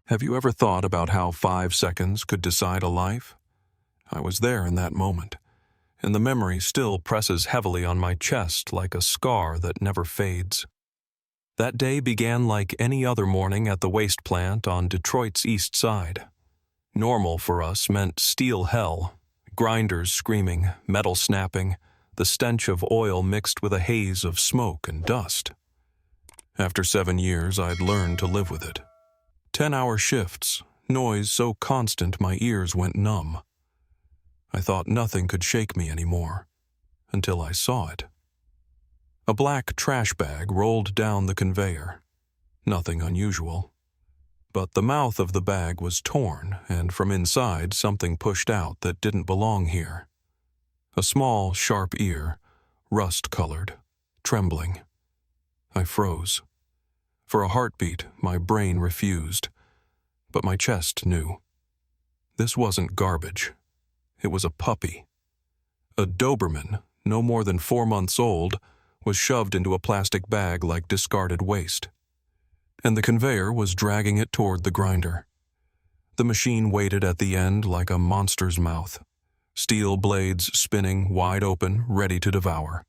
Have you ever thought about how 5 seconds could decide a life? I was there in that moment, and the memory still presses heavily on my chest like a scar that never fades. That day began like any other morning at the waste plant on Detroit's east side. Normal for us meant steel hell, grinders screaming, metal snapping, the stench of oil mixed with a haze of smoke and dust. After 7 years, I'd learned to live with it. 10-hour shifts, noise so constant my ears went numb. I thought nothing could shake me anymore, until I saw it. A black trash bag rolled down the conveyor. Nothing unusual. But the mouth of the bag was torn, and from inside something pushed out that didn't belong here. A small, sharp ear, rust-colored, trembling. I froze. For a heartbeat, my brain refused, but my chest knew. This wasn't garbage. It was a puppy. A Doberman, no more than 4 months old, was shoved into a plastic bag like discarded waste. And the conveyor was dragging it toward the grinder. The machine waited at the end like a monster's mouth, steel blades spinning wide open, ready to devour.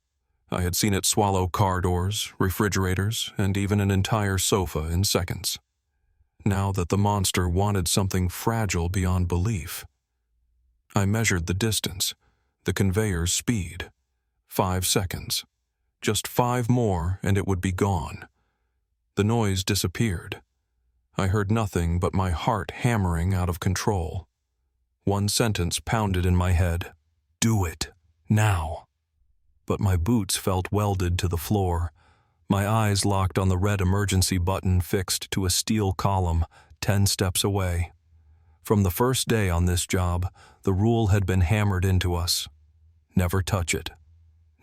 I had seen it swallow car doors, refrigerators, and even an entire sofa in seconds. Now that the monster wanted something fragile beyond belief. I measured the distance, the conveyor's speed. 5 seconds. Just 5 more and it would be gone. The noise disappeared. I heard nothing but my heart hammering out of control. One sentence pounded in my head. Do it. Now. But my boots felt welded to the floor. My eyes locked on the red emergency button fixed to a steel column 10 steps away. From the first day on this job, the rule had been hammered into us. Never touch it.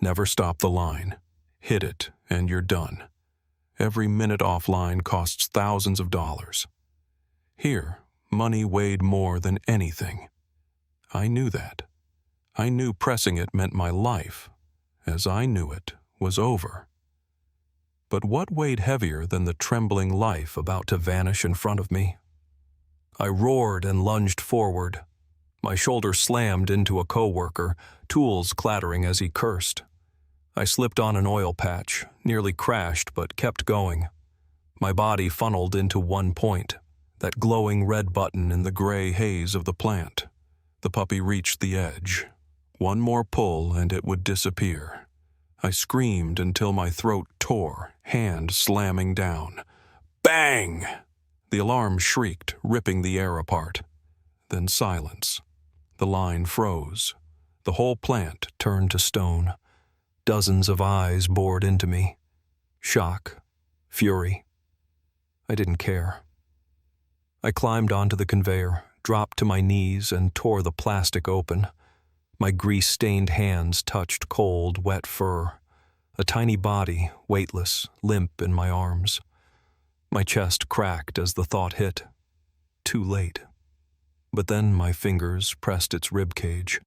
Never stop the line. Hit it, and you're done. Every minute offline costs thousands of dollars. Here, money weighed more than anything. I knew that. I knew pressing it meant my life, as I knew it, was over. But what weighed heavier than the trembling life about to vanish in front of me? I roared and lunged forward. My shoulder slammed into a coworker, tools clattering as he cursed. I slipped on an oil patch, nearly crashed but kept going. My body funneled into one point, that glowing red button in the gray haze of the plant. The puppy reached the edge. One more pull and it would disappear. I screamed until my throat tore, hand slamming down. Bang! The alarm shrieked, ripping the air apart. Then silence. The line froze. The whole plant turned to stone. Dozens of eyes bored into me. Shock. Fury. I didn't care. I climbed onto the conveyor, dropped to my knees, and tore the plastic open. My grease-stained hands touched cold, wet fur. A tiny body, weightless, limp in my arms. My chest cracked as the thought hit. Too late. But then my fingers pressed its ribcage.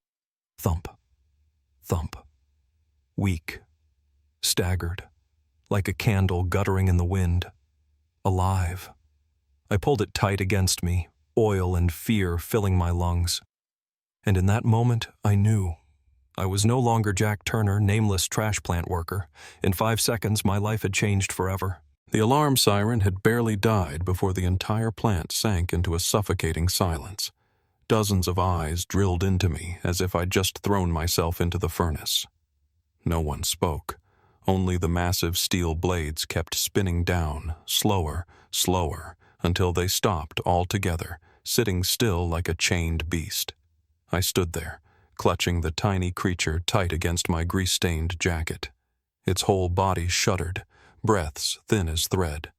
Thump. Thump. Weak. Staggered. Like a candle guttering in the wind. Alive. I pulled it tight against me, oil and fear filling my lungs. And in that moment, I knew. I was no longer Jack Turner, nameless trash plant worker. In 5 seconds, my life had changed forever. The alarm siren had barely died before the entire plant sank into a suffocating silence. Dozens of eyes drilled into me as if I'd just thrown myself into the furnace. No one spoke. Only the massive steel blades kept spinning down, slower, slower, until they stopped altogether, sitting still like a chained beast. I stood there, clutching the tiny creature tight against my grease-stained jacket. Its whole body shuddered, breaths thin as thread.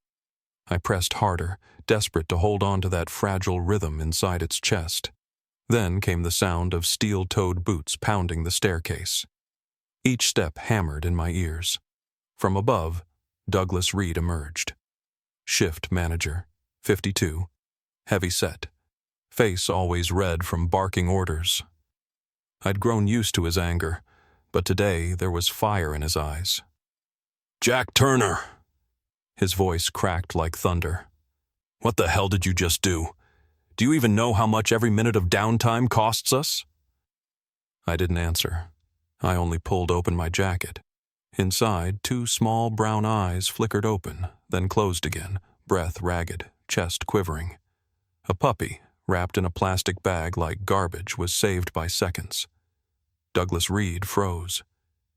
I pressed harder, desperate to hold on to that fragile rhythm inside its chest. Then came the sound of steel-toed boots pounding the staircase. Each step hammered in my ears. From above, Douglas Reed emerged. Shift manager, 52, heavy set, face always red from barking orders. I'd grown used to his anger, but today there was fire in his eyes. "Jack Turner!" His voice cracked like thunder. What the hell did you just do? Do you even know how much every minute of downtime costs us? I didn't answer. I only pulled open my jacket. Inside, 2 small brown eyes flickered open, then closed again, breath ragged, chest quivering. A puppy, wrapped in a plastic bag like garbage, was saved by seconds. Douglas Reed froze.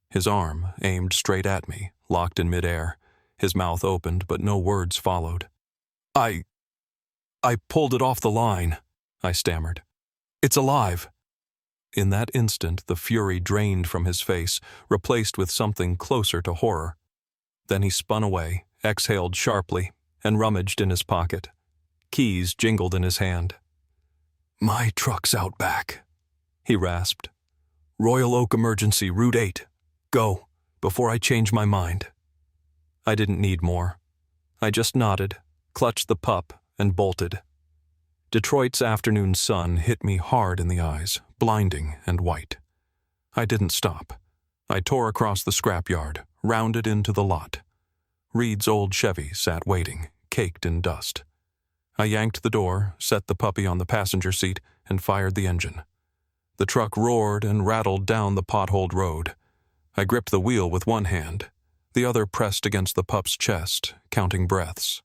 His arm, aimed straight at me, locked in midair. His mouth opened, but no words followed. I pulled it off the line, I stammered. It's alive. In that instant, the fury drained from his face, replaced with something closer to horror. Then he spun away, exhaled sharply, and rummaged in his pocket. Keys jingled in his hand. My truck's out back, he rasped. Royal Oak Emergency, Route 8. Go, before I change my mind. I didn't need more. I just nodded, clutched the pup, and bolted. Detroit's afternoon sun hit me hard in the eyes, blinding and white. I didn't stop. I tore across the scrapyard, rounded into the lot. Reed's old Chevy sat waiting, caked in dust. I yanked the door, set the puppy on the passenger seat, and fired the engine. The truck roared and rattled down the potholed road. I gripped the wheel with one hand, the other pressed against the pup's chest, counting breaths.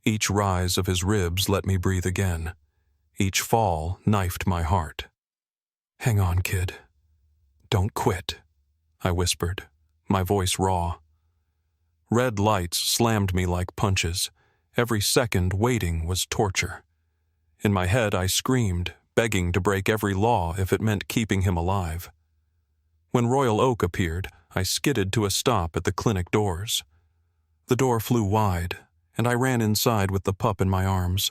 Each rise of his ribs let me breathe again. Each fall knifed my heart. Hang on, kid. Don't quit, I whispered, my voice raw. Red lights slammed me like punches. Every second waiting was torture. In my head I screamed, begging to break every law if it meant keeping him alive. When Royal Oak appeared, I skidded to a stop at the clinic doors. The door flew wide, and I ran inside with the pup in my arms.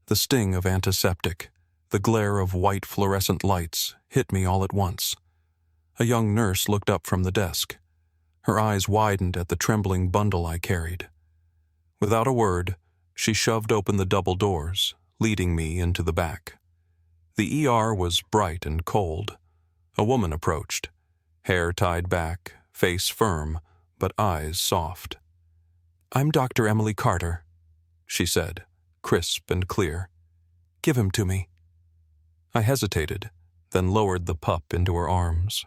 The sting of antiseptic, the glare of white fluorescent lights, hit me all at once. A young nurse looked up from the desk. Her eyes widened at the trembling bundle I carried. Without a word, she shoved open the double doors, leading me into the back. The ER was bright and cold. A woman approached, hair tied back, face firm, but eyes soft. I'm Dr. Emily Carter, she said, crisp and clear. Give him to me. I hesitated, then lowered the pup into her arms.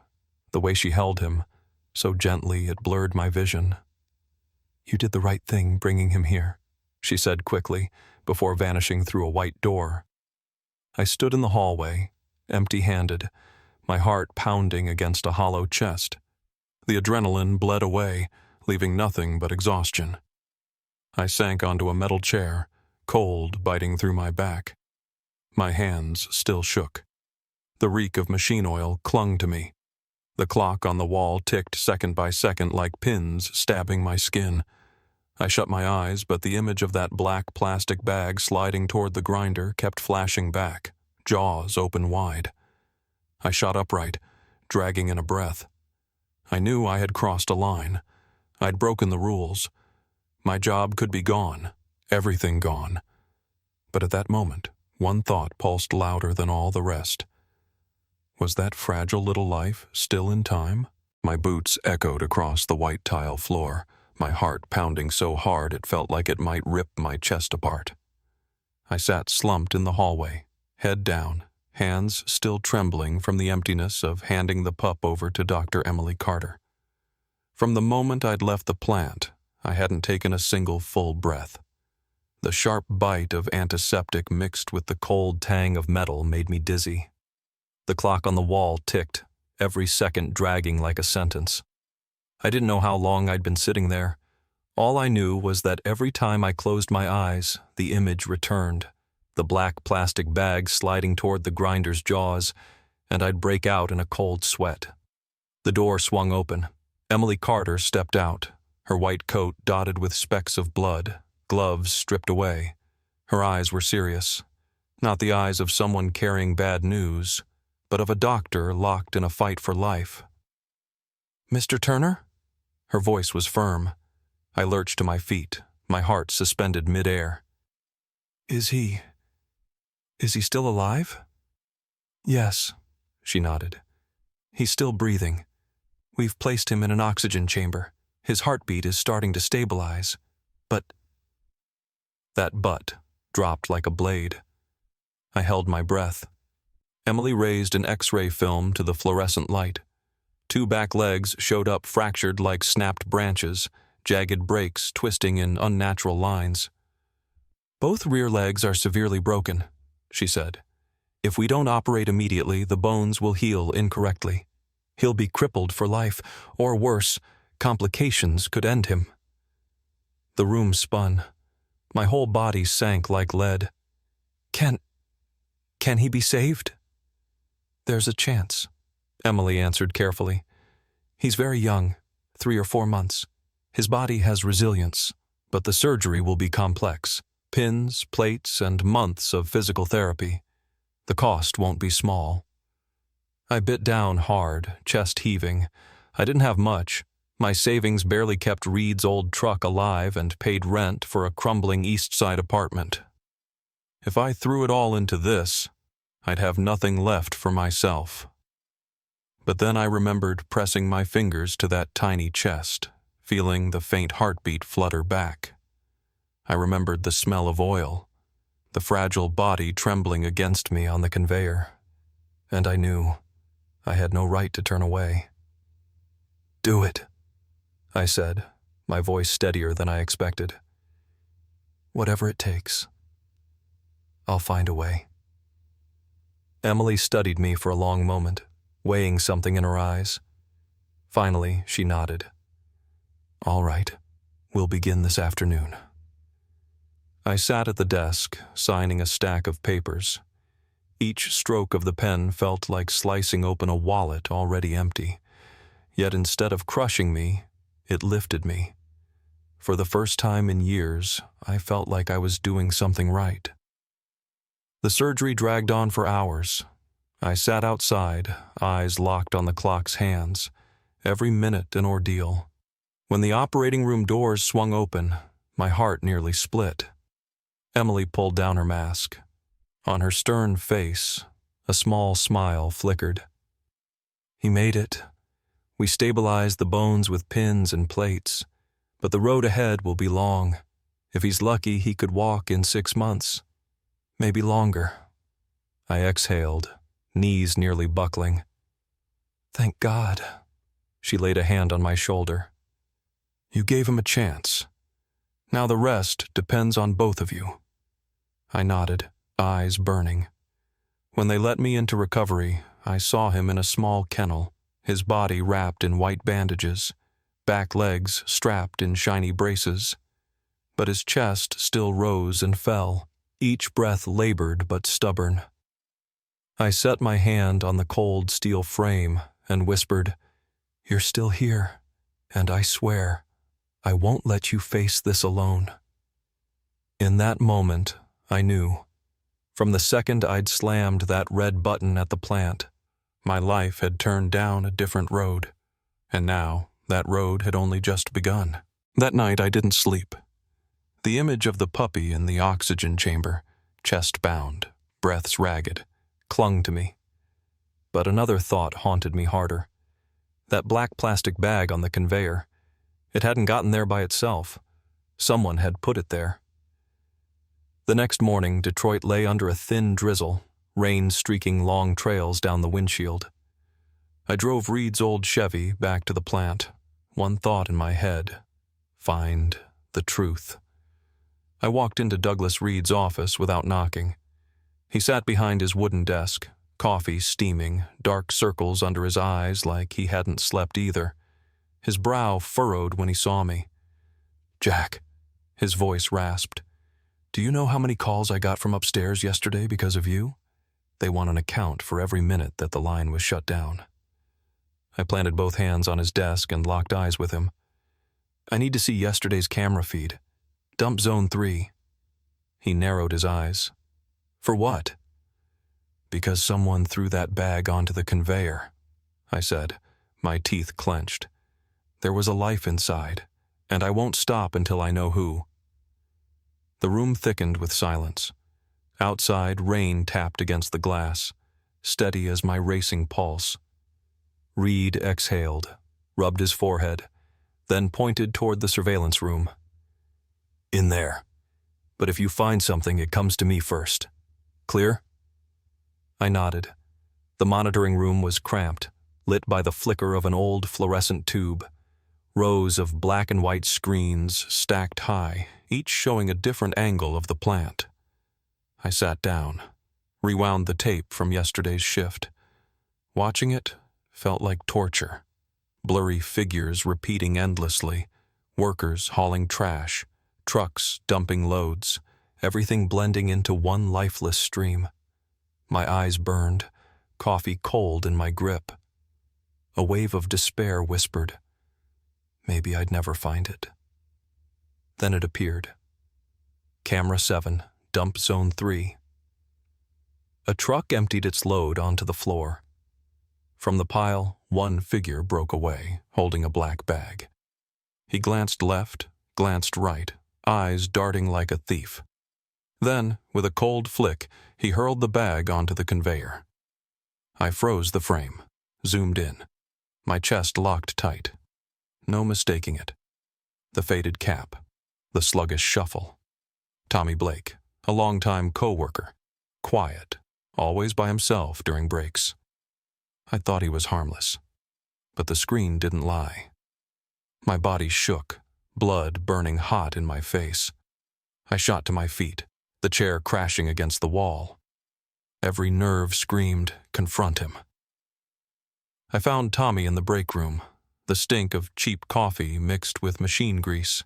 The way she held him, so gently it blurred my vision. You did the right thing bringing him here, she said quickly, before vanishing through a white door. I stood in the hallway, empty-handed, my heart pounding against a hollow chest. The adrenaline bled away, leaving nothing but exhaustion. I sank onto a metal chair, cold biting through my back. My hands still shook. The reek of machine oil clung to me. The clock on the wall ticked second by second like pins stabbing my skin. I shut my eyes, but the image of that black plastic bag sliding toward the grinder kept flashing back, jaws open wide. I shot upright, dragging in a breath. I knew I had crossed a line. I'd broken the rules. My job could be gone, everything gone. But at that moment, one thought pulsed louder than all the rest. Was that fragile little life still in time? My boots echoed across the white tile floor, my heart pounding so hard it felt like it might rip my chest apart. I sat slumped in the hallway, head down, hands still trembling from the emptiness of handing the pup over to Dr. Emily Carter. From the moment I'd left the plant, I hadn't taken a single full breath. The sharp bite of antiseptic mixed with the cold tang of metal made me dizzy. The clock on the wall ticked, every second dragging like a sentence. I didn't know how long I'd been sitting there. All I knew was that every time I closed my eyes, the image returned, the black plastic bag sliding toward the grinder's jaws, and I'd break out in a cold sweat. The door swung open. Emily Carter stepped out, her white coat dotted with specks of blood, gloves stripped away. Her eyes were serious, not the eyes of someone carrying bad news, but of a doctor locked in a fight for life. Mr. Turner? Her voice was firm. I lurched to my feet, my heart suspended midair. Is he still alive? Yes, she nodded. He's still breathing. We've placed him in an oxygen chamber. His heartbeat is starting to stabilize. But That butt dropped like a blade. I held my breath. Emily raised an X-ray film to the fluorescent light. 2 back legs showed up fractured like snapped branches, jagged breaks twisting in unnatural lines. "Both rear legs are severely broken," she said. "If we don't operate immediately, the bones will heal incorrectly. He'll be crippled for life, or worse, complications could end him." The room spun. My whole body sank like lead. Can he be saved?" "There's a chance," Emily answered carefully. "He's very young, 3 or 4 months. His body has resilience, but the surgery will be complex. Pins, plates, and months of physical therapy. The cost won't be small." I bit down hard, chest heaving. I didn't have much. My savings barely kept Reed's old truck alive and paid rent for a crumbling East Side apartment. If I threw it all into this, I'd have nothing left for myself. But then I remembered pressing my fingers to that tiny chest, feeling the faint heartbeat flutter back. I remembered the smell of oil, the fragile body trembling against me on the conveyor, and I knew I had no right to turn away. "Do it," I said, my voice steadier than I expected. "Whatever it takes. I'll find a way." Emily studied me for a long moment, weighing something in her eyes. Finally, she nodded. "All right, we'll begin this afternoon." I sat at the desk, signing a stack of papers. Each stroke of the pen felt like slicing open a wallet already empty. Yet instead of crushing me, it lifted me. For the first time in years, I felt like I was doing something right. The surgery dragged on for hours. I sat outside, eyes locked on the clock's hands, every minute an ordeal. When the operating room doors swung open, my heart nearly split. Emily pulled down her mask. On her stern face, a small smile flickered. "He made it. We stabilized the bones with pins and plates, but the road ahead will be long. If he's lucky, he could walk in 6 months. Maybe longer." I exhaled, knees nearly buckling. "Thank God." She laid a hand on my shoulder. "You gave him a chance. Now the rest depends on both of you." I nodded, eyes burning. When they let me into recovery, I saw him in a small kennel, his body wrapped in white bandages, back legs strapped in shiny braces. But his chest still rose and fell, each breath labored but stubborn. I set my hand on the cold steel frame and whispered, "You're still here, and I swear, I won't let you face this alone." In that moment, I knew. From the second I'd slammed that red button at the plant, my life had turned down a different road, and now that road had only just begun. That night I didn't sleep. The image of the puppy in the oxygen chamber, chest-bound, breaths ragged, clung to me. But another thought haunted me harder. That black plastic bag on the conveyor. It hadn't gotten there by itself. Someone had put it there. The next morning, Detroit lay under a thin drizzle, rain streaking long trails down the windshield. I drove Reed's old Chevy back to the plant, one thought in my head: find the truth. I walked into Douglas Reed's office without knocking. He sat behind his wooden desk, coffee steaming, dark circles under his eyes like he hadn't slept either. His brow furrowed when he saw me. "Jack," his voice rasped, "do you know how many calls I got from upstairs yesterday because of you? They want an account for every minute that the line was shut down." I planted both hands on his desk and locked eyes with him. "I need to see yesterday's camera feed. Dump zone 3. He narrowed his eyes. "For what?" "Because someone threw that bag onto the conveyor," I said, my teeth clenched. "There was a life inside, and I won't stop until I know who." The room thickened with silence. Outside, rain tapped against the glass, steady as my racing pulse. Reed exhaled, rubbed his forehead, then pointed toward the surveillance room. "In there. But if you find something, it comes to me first. Clear? I nodded. The monitoring room was cramped, lit by the flicker of an old fluorescent tube. Rows of black and white screens stacked high, each showing a different angle of the plant. I sat down, rewound the tape from yesterday's shift. Watching it felt like torture. Blurry figures repeating endlessly, workers hauling trash, trucks dumping loads, everything blending into one lifeless stream. My eyes burned, coffee cold in my grip. A wave of despair whispered, maybe I'd never find it. Then it appeared. Camera 7, Dump Zone 3. A truck emptied its load onto the floor. From the pile, one figure broke away, holding a black bag. He glanced left, glanced right, eyes darting like a thief. Then, with a cold flick, he hurled the bag onto the conveyor. I froze the frame, zoomed in. My chest locked tight. No mistaking it. The faded cap, the sluggish shuffle. Tommy Blake, a longtime co-worker, quiet, always by himself during breaks. I thought he was harmless, but the screen didn't lie. My body shook, blood burning hot in my face. I shot to my feet, the chair crashing against the wall. Every nerve screamed, confront him. I found Tommy in the break room, the stink of cheap coffee mixed with machine grease.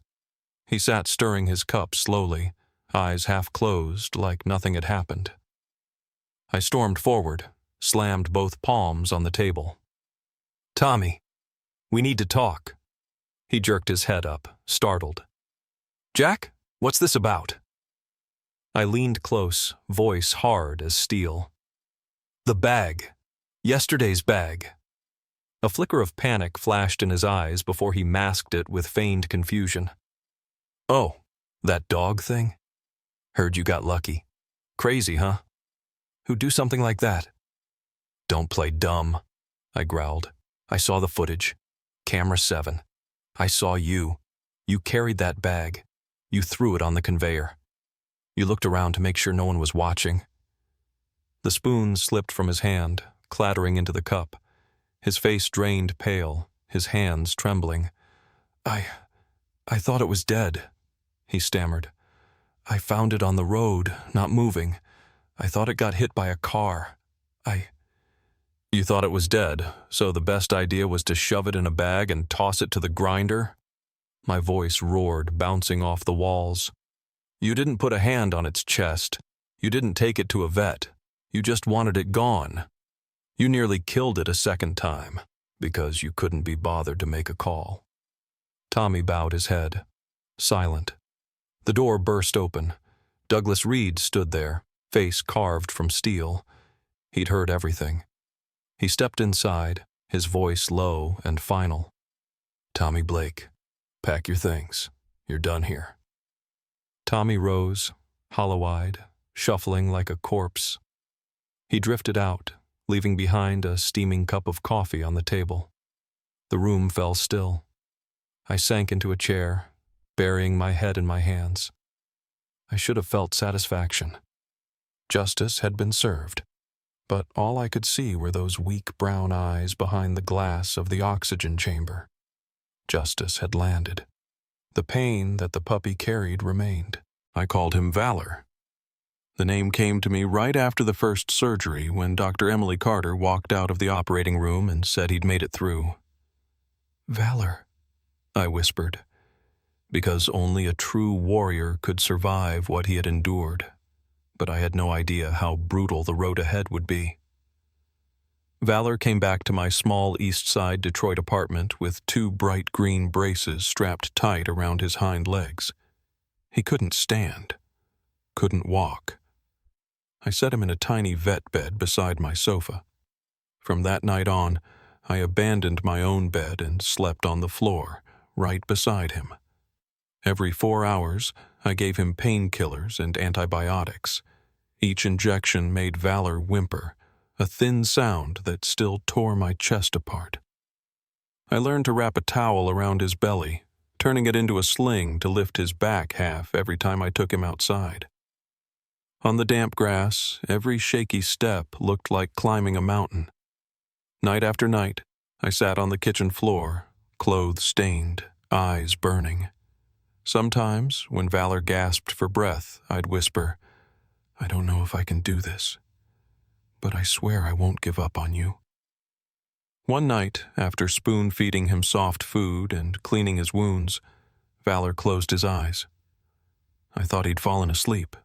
He sat stirring his cup slowly, eyes half closed like nothing had happened. I stormed forward, slammed both palms on the table. Tommy, we need to talk. He jerked his head up, startled. Jack, what's this about? I leaned close, voice hard as steel. The bag. Yesterday's bag. A flicker of panic flashed in his eyes before he masked it with feigned confusion. Oh, that dog thing? Heard you got lucky. Crazy, huh? Who'd do something like that? Don't play dumb, I growled. I saw the footage. Camera 7. I saw you. You carried that bag. You threw it on the conveyor. You looked around to make sure no one was watching. The spoon slipped from his hand, clattering into the cup. His face drained pale, his hands trembling. I thought it was dead, he stammered. I found it on the road, not moving. I thought it got hit by a car. You thought it was dead, so the best idea was to shove it in a bag and toss it to the grinder? My voice roared, bouncing off the walls. You didn't put a hand on its chest. You didn't take it to a vet. You just wanted it gone. You nearly killed it a second time, because you couldn't be bothered to make a call. Tommy bowed his head, silent. The door burst open. Douglas Reed stood there, face carved from steel. He'd heard everything. He stepped inside, his voice low and final. Tommy Blake, pack your things. You're done here. Tommy rose, hollow-eyed, shuffling like a corpse. He drifted out, leaving behind a steaming cup of coffee on the table. The room fell still. I sank into a chair, burying my head in my hands. I should have felt satisfaction. Justice had been served, but all I could see were those weak brown eyes behind the glass of the oxygen chamber. Justice had landed. The pain that the puppy carried remained. I called him Valor. The name came to me right after the first surgery when Dr. Emily Carter walked out of the operating room and said he'd made it through. Valor, I whispered, because only a true warrior could survive what he had endured, but I had no idea how brutal the road ahead would be. Valor came back to my small East Side Detroit apartment with 2 bright green braces strapped tight around his hind legs. He couldn't stand, couldn't walk. I set him in a tiny vet bed beside my sofa. From that night on, I abandoned my own bed and slept on the floor, right beside him. Every 4 hours, I gave him painkillers and antibiotics. Each injection made Valor whimper, a thin sound that still tore my chest apart. I learned to wrap a towel around his belly, turning it into a sling to lift his back half every time I took him outside. On the damp grass, every shaky step looked like climbing a mountain. Night after night, I sat on the kitchen floor, clothes stained, eyes burning. Sometimes, when Valor gasped for breath, I'd whisper, "I don't know if I can do this, but I swear I won't give up on you." One night, after spoon-feeding him soft food and cleaning his wounds, Valor closed his eyes. I thought he'd fallen asleep,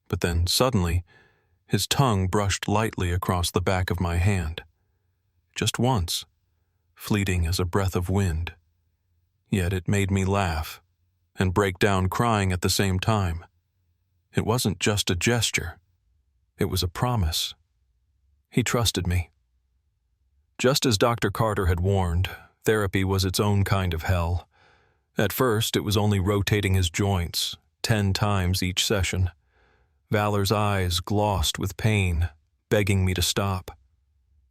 but then, suddenly, his tongue brushed lightly across the back of my hand. Just once, fleeting as a breath of wind. Yet it made me laugh and break down crying at the same time. It wasn't just a gesture. It was a promise. He trusted me. Just as Dr. Carter had warned, therapy was its own kind of hell. At first, it was only rotating his joints, 10 times each session. Valor's eyes glossed with pain, begging me to stop.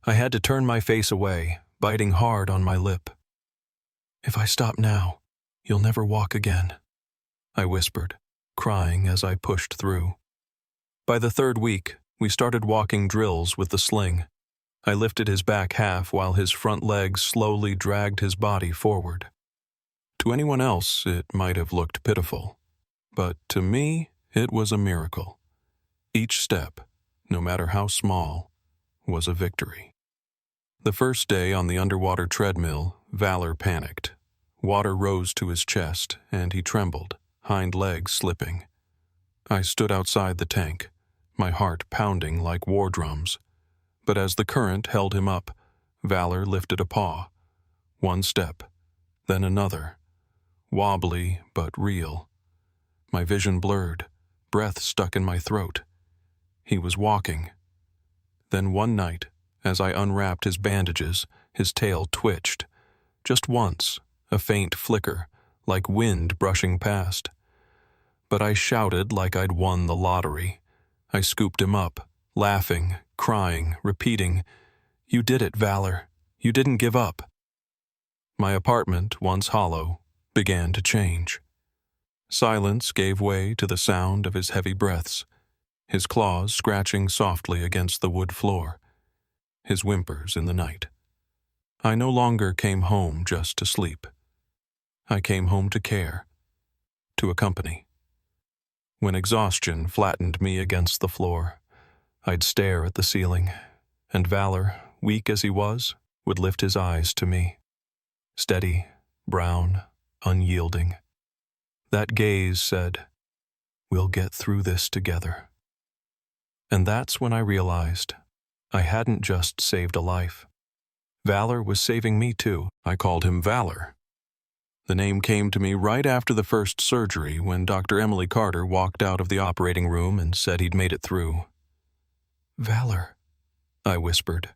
I had to turn my face away, biting hard on my lip. "If I stop now, you'll never walk again," I whispered, crying as I pushed through. By the 3rd week, we started walking drills with the sling. I lifted his back half while his front legs slowly dragged his body forward. To anyone else, it might have looked pitiful, but to me, it was a miracle. Each step, no matter how small, was a victory. The first day on the underwater treadmill, Valor panicked. Water rose to his chest, and he trembled, hind legs slipping. I stood outside the tank, my heart pounding like war drums. But as the current held him up, Valor lifted a paw. One step, then another. Wobbly but real. My vision blurred, breath stuck in my throat. He was walking. Then one night, as I unwrapped his bandages, his tail twitched. Just once, a faint flicker, like wind brushing past. But I shouted like I'd won the lottery. I scooped him up, laughing, crying, repeating, "You did it, Valor. You didn't give up." My apartment, once hollow, began to change. Silence gave way to the sound of his heavy breaths, his claws scratching softly against the wood floor, his whimpers in the night. I no longer came home just to sleep. I came home to care, to accompany. When exhaustion flattened me against the floor, I'd stare at the ceiling, and Valor, weak as he was, would lift his eyes to me. Steady, brown, unyielding. That gaze said, "We'll get through this together." And that's when I realized I hadn't just saved a life. Valor was saving me too. I called him Valor. The name came to me right after the first surgery when Dr. Emily Carter walked out of the operating room and said he'd made it through. "Valor," I whispered,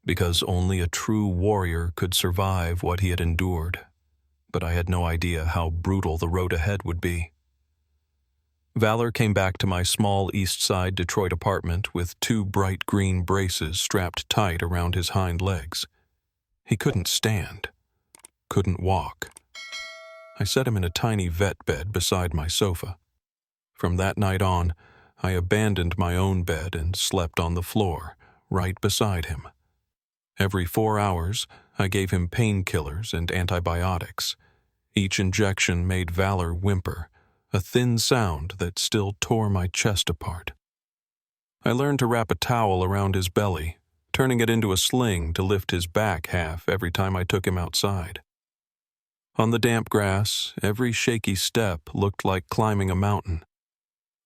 because only a true warrior could survive what he had endured, but I had no idea how brutal the road ahead would be. Valor came back to my small East Side Detroit apartment with 2 bright green braces strapped tight around his hind legs. He couldn't stand, couldn't walk. I set him in a tiny vet bed beside my sofa. From that night on, I abandoned my own bed and slept on the floor, right beside him. Every 4 hours, I gave him painkillers and antibiotics. Each injection made Valor whimper, a thin sound that still tore my chest apart. I learned to wrap a towel around his belly, turning it into a sling to lift his back half every time I took him outside. On the damp grass, every shaky step looked like climbing a mountain.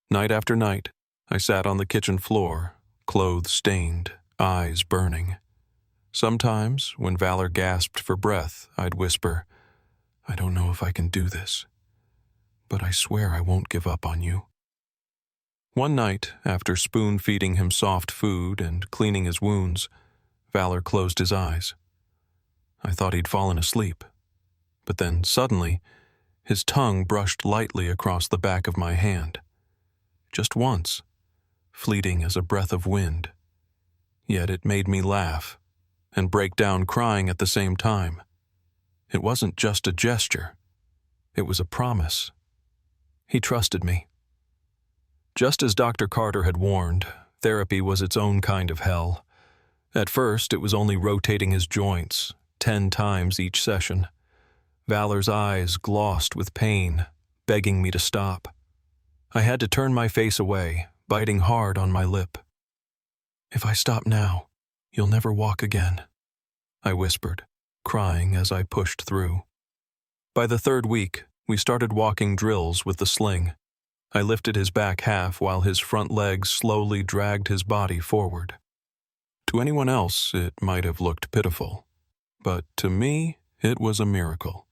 Night after night, I sat on the kitchen floor, clothes stained, eyes burning. Sometimes, when Valor gasped for breath, I'd whisper, "I don't know if I can do this, but I swear I won't give up on you." One night, after spoon-feeding him soft food and cleaning his wounds, Valor closed his eyes. I thought he'd fallen asleep, but then, suddenly, his tongue brushed lightly across the back of my hand. Just once, fleeting as a breath of wind. Yet it made me laugh and break down crying at the same time. It wasn't just a gesture. It was a promise. He trusted me. Just as Dr. Carter had warned, therapy was its own kind of hell. At first, it was only rotating his joints, 10 times each session. Valor's eyes glossed with pain, begging me to stop. I had to turn my face away, biting hard on my lip. "If I stop now, you'll never walk again," I whispered, crying as I pushed through. By the 3rd week, we started walking drills with the sling. I lifted his back half while his front legs slowly dragged his body forward. To anyone else, it might have looked pitiful, but to me, it was a miracle.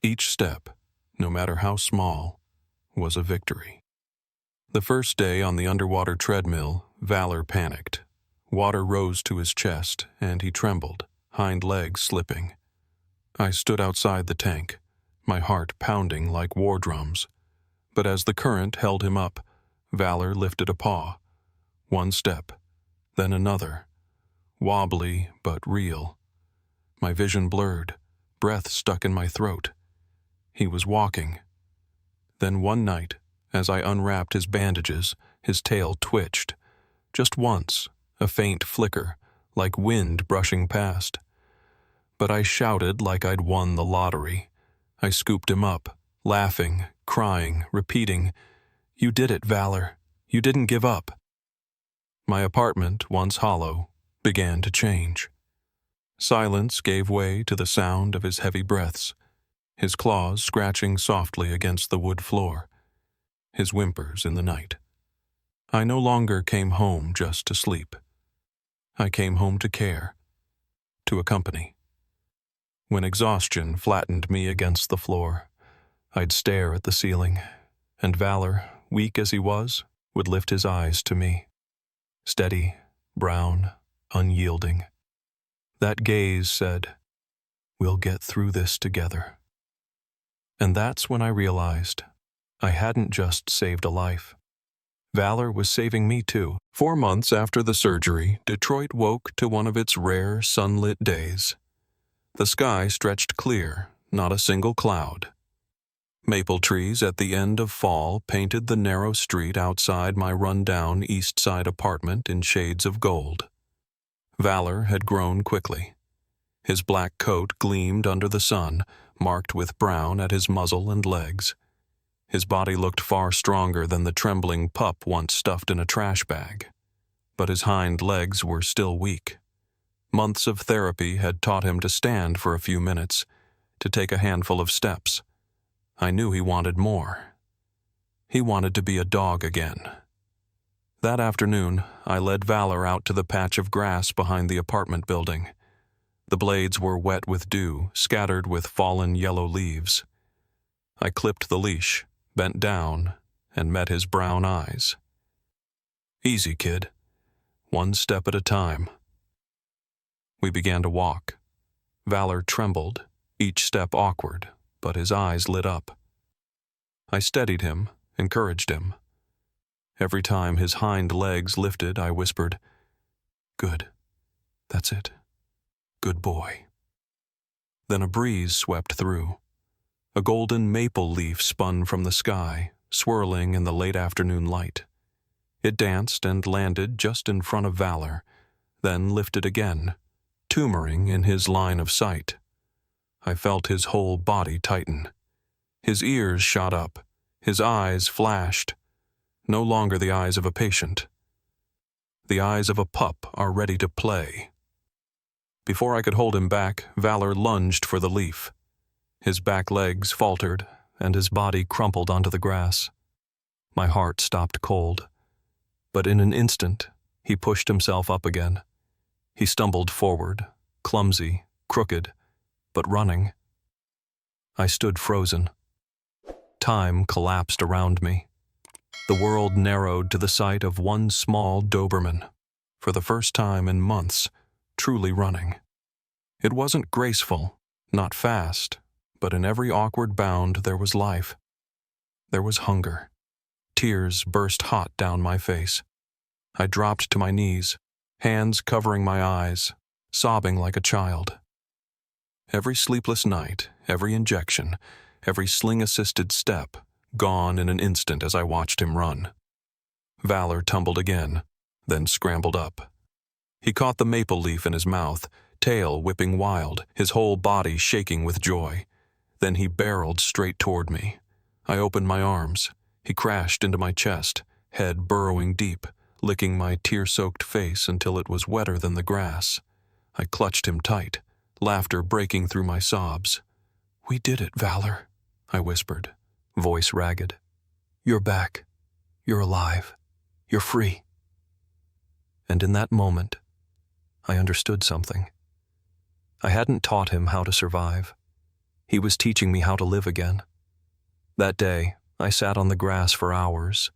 Each step, no matter how small, was a victory. The first day on the underwater treadmill, Valor panicked. Water rose to his chest, and he trembled, hind legs slipping. I stood outside the tank, my heart pounding like war drums. But as the current held him up, Valor lifted a paw. One step, then another. Wobbly but real. My vision blurred, breath stuck in my throat. He was walking. Then one night, as I unwrapped his bandages, his tail twitched. Just once, a faint flicker, like wind brushing past. But I shouted like I'd won the lottery. I scooped him up, laughing, crying, repeating, "You did it, Valor. You didn't give up." My apartment, once hollow, began to change. Silence gave way to the sound of his heavy breaths, his claws scratching softly against the wood floor, his whimpers in the night. I no longer came home just to sleep. I came home to care, to accompany. When exhaustion flattened me against the floor, I'd stare at the ceiling, and Valor, weak as he was, would lift his eyes to me. Steady, brown, unyielding. That gaze said, "We'll get through this together." And that's when I realized I hadn't just saved a life. Valor was saving me too. 4 months after the surgery, Detroit woke to one of its rare sunlit days. The sky stretched clear, not a single cloud. Maple trees at the end of fall painted the narrow street outside my run-down East Side apartment in shades of gold. Valor had grown quickly. His black coat gleamed under the sun, marked with brown at his muzzle and legs. His body looked far stronger than the trembling pup once stuffed in a trash bag. But his hind legs were still weak. Months of therapy had taught him to stand for a few minutes, to take a handful of steps. I knew he wanted more. He wanted to be a dog again. That afternoon, I led Valor out to the patch of grass behind the apartment building. The blades were wet with dew, scattered with fallen yellow leaves. I clipped the leash, bent down, and met his brown eyes. "Easy, kid. One step at a time." We began to walk. Valor trembled, each step awkward, but his eyes lit up. I steadied him, encouraged him. Every time his hind legs lifted, I whispered, "Good. That's it. Good boy." Then a breeze swept through. A golden maple leaf spun from the sky, swirling in the late afternoon light. It danced and landed just in front of Valor, then lifted again, tumoring in his line of sight. I felt his whole body tighten. His ears shot up, his eyes flashed. No longer the eyes of a patient. The eyes of a pup are ready to play. Before I could hold him back, Valor lunged for the leaf. His back legs faltered, and his body crumpled onto the grass. My heart stopped cold. But in an instant, he pushed himself up again. He stumbled forward, clumsy, crooked, but running. I stood frozen. Time collapsed around me. The world narrowed to the sight of one small Doberman, for the first time in months, truly running. It wasn't graceful, not fast, but in every awkward bound there was life. There was hunger. Tears burst hot down my face. I dropped to my knees, hands covering my eyes, sobbing like a child. Every sleepless night, every injection, every sling-assisted step, gone in an instant as I watched him run. Valor tumbled again, then scrambled up. He caught the maple leaf in his mouth, tail whipping wild, his whole body shaking with joy. Then he barreled straight toward me. I opened my arms. He crashed into my chest, head burrowing deep, licking my tear-soaked face until it was wetter than the grass. I clutched him tight, laughter breaking through my sobs. "We did it, Valor," I whispered, voice ragged. "You're back. You're alive. You're free." And in that moment, I understood something. I hadn't taught him how to survive. He was teaching me how to live again. That day, I sat on the grass for hours,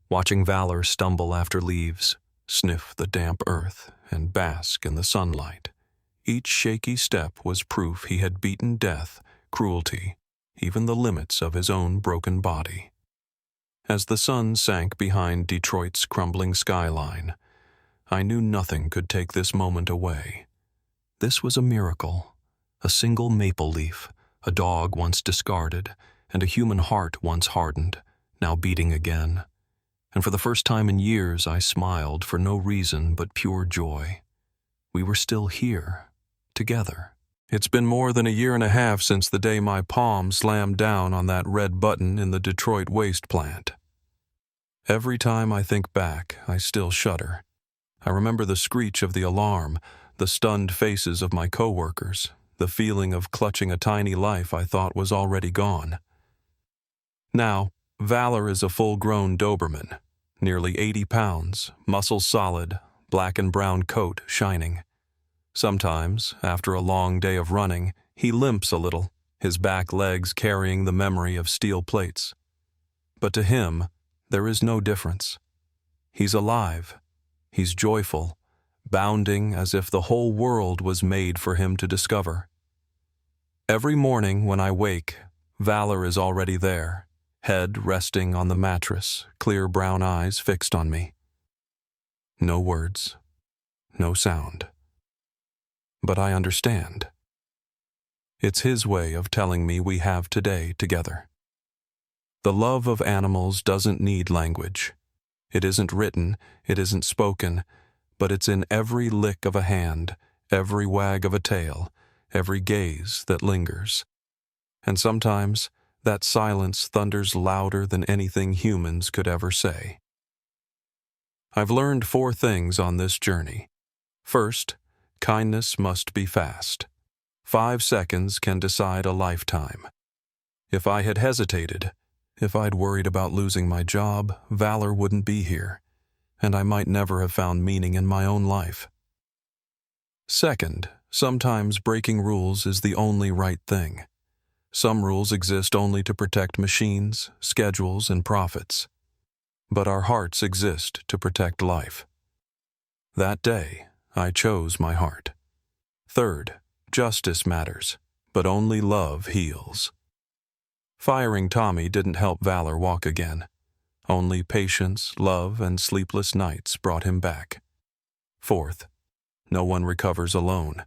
watching Valor stumble after leaves, sniff the damp earth, and bask in the sunlight. Each shaky step was proof he had beaten death, cruelty, even the limits of his own broken body. As the sun sank behind Detroit's crumbling skyline, I knew nothing could take this moment away. This was a miracle. A single maple leaf, a dog once discarded, and a human heart once hardened, now beating again. And for the first time in years, I smiled for no reason but pure joy. We were still here, together. It's been more than a year and a half since the day my palm slammed down on that red button in the Detroit waste plant. Every time I think back, I still shudder. I remember the screech of the alarm, the stunned faces of my coworkers, the feeling of clutching a tiny life I thought was already gone. Now, Valor is a full-grown Doberman, nearly 80 pounds, muscles solid, black and brown coat shining. Sometimes, after a long day of running, he limps a little, his back legs carrying the memory of steel plates. But to him, there is no difference. He's alive. He's joyful, bounding as if the whole world was made for him to discover. Every morning when I wake, Valor is already there, head resting on the mattress, clear brown eyes fixed on me. No words, no sound. But I understand. It's his way of telling me we have today together. The love of animals doesn't need language. It isn't written, it isn't spoken, but it's in every lick of a hand, every wag of a tail, every gaze that lingers. And sometimes that silence thunders louder than anything humans could ever say. I've learned 4 things on this journey. First, kindness must be fast. 5 seconds can decide a lifetime. If I had hesitated, if I'd worried about losing my job, Valor wouldn't be here, and I might never have found meaning in my own life. Second, sometimes breaking rules is the only right thing. Some rules exist only to protect machines, schedules, and profits. But our hearts exist to protect life. That day, I chose my heart. Third, justice matters, but only love heals. Firing Tommy didn't help Valor walk again. Only patience, love, and sleepless nights brought him back. Fourth, no one recovers alone.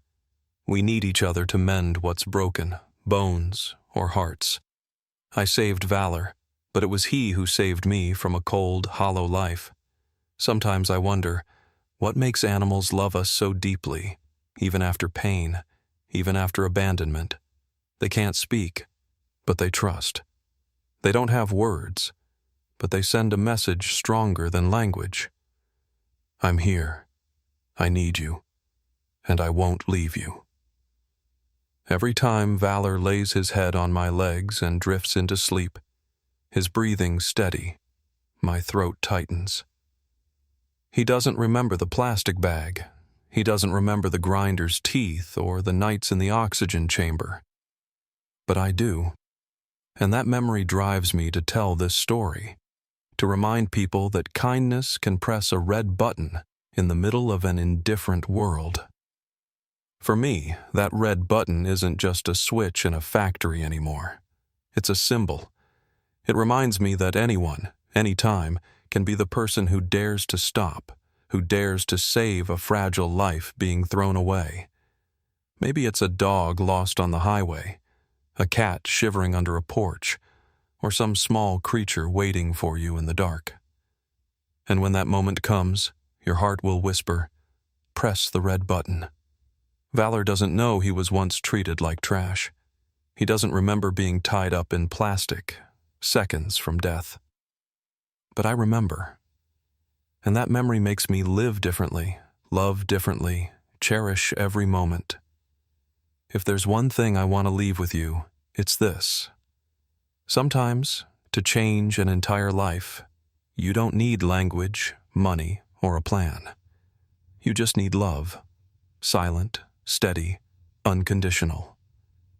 We need each other to mend what's broken, bones or hearts. I saved Valor, but it was he who saved me from a cold, hollow life. Sometimes I wonder, what makes animals love us so deeply, even after pain, even after abandonment? They can't speak, but they trust. They don't have words, but they send a message stronger than language. I'm here. I need you. And I won't leave you. Every time Valor lays his head on my legs and drifts into sleep, his breathing steady, my throat tightens. He doesn't remember the plastic bag. He doesn't remember the grinder's teeth or the nights in the oxygen chamber. But I do. And that memory drives me to tell this story, to remind people that kindness can press a red button in the middle of an indifferent world. For me, that red button isn't just a switch in a factory anymore. It's a symbol. It reminds me that anyone, anytime, can be the person who dares to stop, who dares to save a fragile life being thrown away. Maybe it's a dog lost on the highway, a cat shivering under a porch, or some small creature waiting for you in the dark. And when that moment comes, your heart will whisper, "Press the red button." Valor doesn't know he was once treated like trash. He doesn't remember being tied up in plastic, seconds from death. But I remember. And that memory makes me live differently, love differently, cherish every moment. If there's one thing I want to leave with you, it's this. Sometimes, to change an entire life, you don't need language, money, or a plan. You just need love. Silent, steady, unconditional.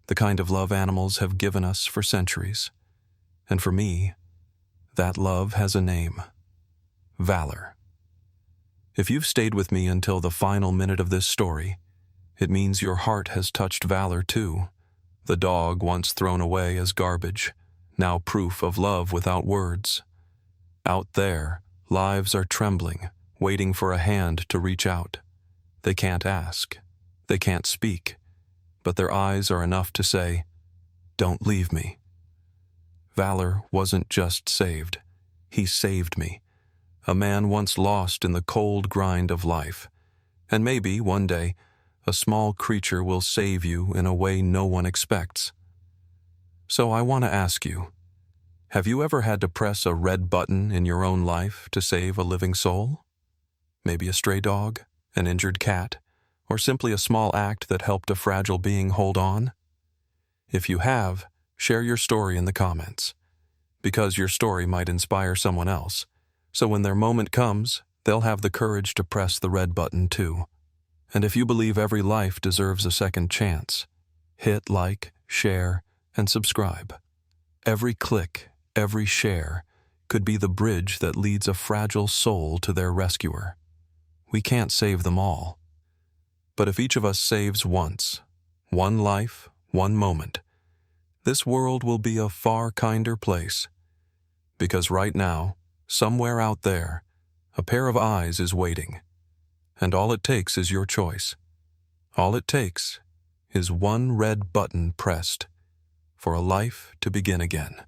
The kind of love animals have given us for centuries. And for me, that love has a name. Valor. If you've stayed with me until the final minute of this story, it means your heart has touched Valor too. The dog once thrown away as garbage, now proof of love without words. Out there, lives are trembling, waiting for a hand to reach out. They can't ask. They can't speak. But their eyes are enough to say, "Don't leave me." Valor wasn't just saved. He saved me. A man once lost in the cold grind of life. And maybe, one day, a small creature will save you in a way no one expects. So I want to ask you, have you ever had to press a red button in your own life to save a living soul? Maybe a stray dog, an injured cat, or simply a small act that helped a fragile being hold on? If you have, share your story in the comments, because your story might inspire someone else, so when their moment comes, they'll have the courage to press the red button too. And if you believe every life deserves a second chance, hit like, share, and subscribe. Every click, every share, could be the bridge that leads a fragile soul to their rescuer. We can't save them all. But if each of us saves once, one life, one moment, this world will be a far kinder place. Because right now, somewhere out there, a pair of eyes is waiting. And all it takes is your choice. All it takes is one red button pressed for a life to begin again.